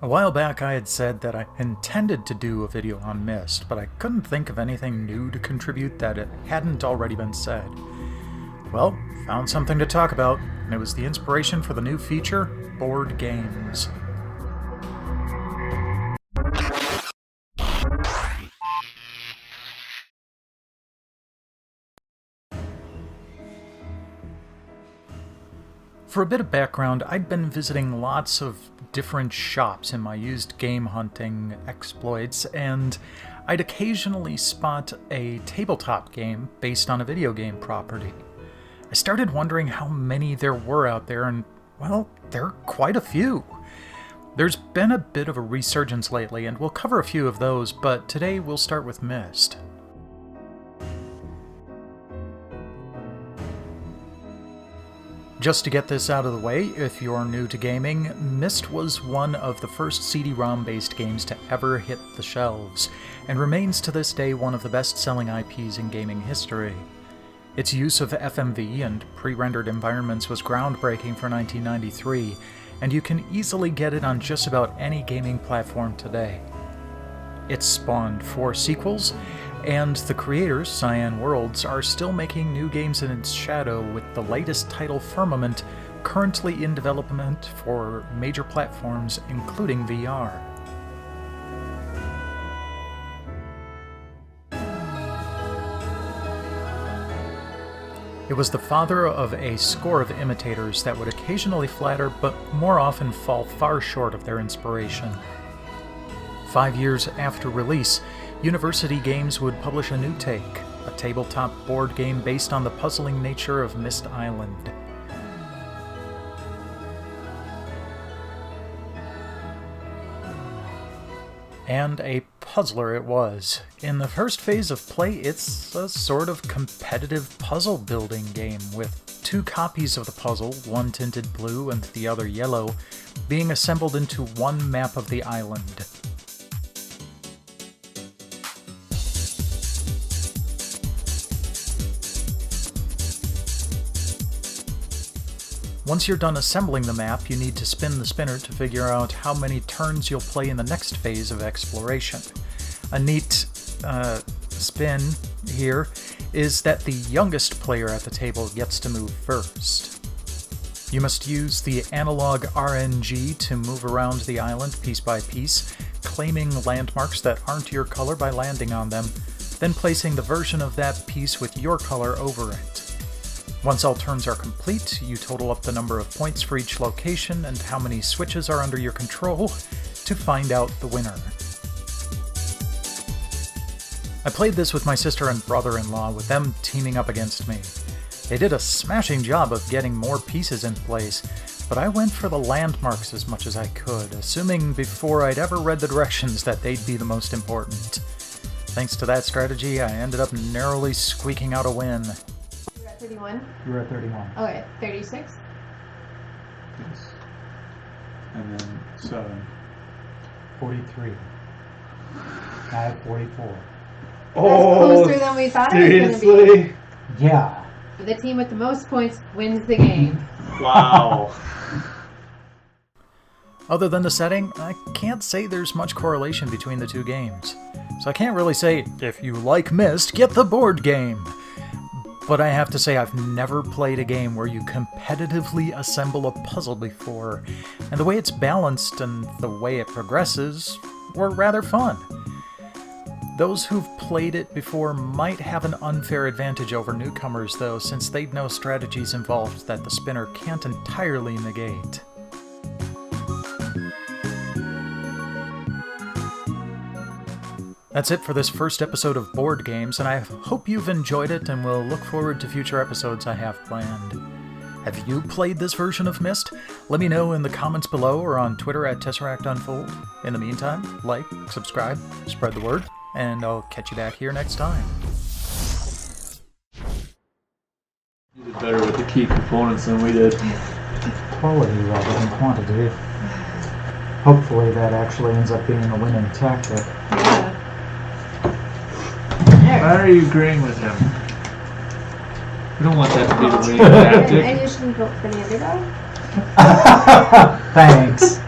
A while back I had said that I intended to do a video on Myst, but I couldn't think of anything new to contribute that it hadn't already been said. Well, found something to talk about, and it was the inspiration for the new feature, board games. For a bit of background, I'd been visiting lots of different shops in my used game hunting exploits, and I'd occasionally spot a tabletop game based on a video game property. I started wondering how many there were out there, and, well, there are quite a few. There's been a bit of a resurgence lately, and we'll cover a few of those, but today we'll start with Myst. Just to get this out of the way, if you're new to gaming, Myst was one of the first CD-ROM based games to ever hit the shelves, and remains to this day one of the best-selling IPs in gaming history. Its use of FMV and pre-rendered environments was groundbreaking for 1993, and you can easily get it on just about any gaming platform today. It spawned 4 sequels, and the creators, Cyan Worlds, are still making new games in its shadow, with the latest title, Firmament, currently in development for major platforms, including VR. It was the father of a score of imitators that would occasionally flatter, but more often fall far short of their inspiration. 5 years after release, University Games would publish a new take, a tabletop board game based on the puzzling nature of Myst Island. And a puzzler it was. In the first phase of play, it's a sort of competitive puzzle-building game, with 2 copies of the puzzle, one tinted blue and the other yellow, being assembled into one map of the island. Once you're done assembling the map, you need to spin the spinner to figure out how many turns you'll play in the next phase of exploration. A neat spin here is that the youngest player at the table gets to move first. You must use the analog RNG to move around the island piece by piece, claiming landmarks that aren't your color by landing on them, then placing the version of that piece with your color over it. Once all turns are complete, you total up the number of points for each location and how many switches are under your control to find out the winner. I played this with my sister and brother-in-law, with them teaming up against me. They did a smashing job of getting more pieces in place, but I went for the landmarks as much as I could, assuming before I'd ever read the directions that they'd be the most important. Thanks to that strategy, I ended up narrowly squeaking out a win. 31? You were at 31. Okay, 36? Yes. And then 7. 43. I have 44. Oh, that's closer than we thought it was going to be. Yeah. The team with the most points wins the game. Wow. Other than the setting, I can't say there's much correlation between the two games. So I can't really say, if you like Myst, get the board game. But I have to say I've never played a game where you competitively assemble a puzzle before, and the way it's balanced and the way it progresses were rather fun. Those who've played it before might have an unfair advantage over newcomers though, since they'd know strategies involved that the spinner can't entirely negate. That's it for this first episode of Board Games, and I hope you've enjoyed it and will look forward to future episodes I have planned. Have you played this version of Myst? Let me know in the comments below or on Twitter at TesseractUnfold. In the meantime, like, subscribe, spread the word, and I'll catch you back here next time. You did better with the key components than we did. Quality rather than quantity. Hopefully that actually ends up being a winning tactic. Yeah. Why are you agreeing with him? We don't want that to be the winning tactic. I usually vote for the underdog. Thanks.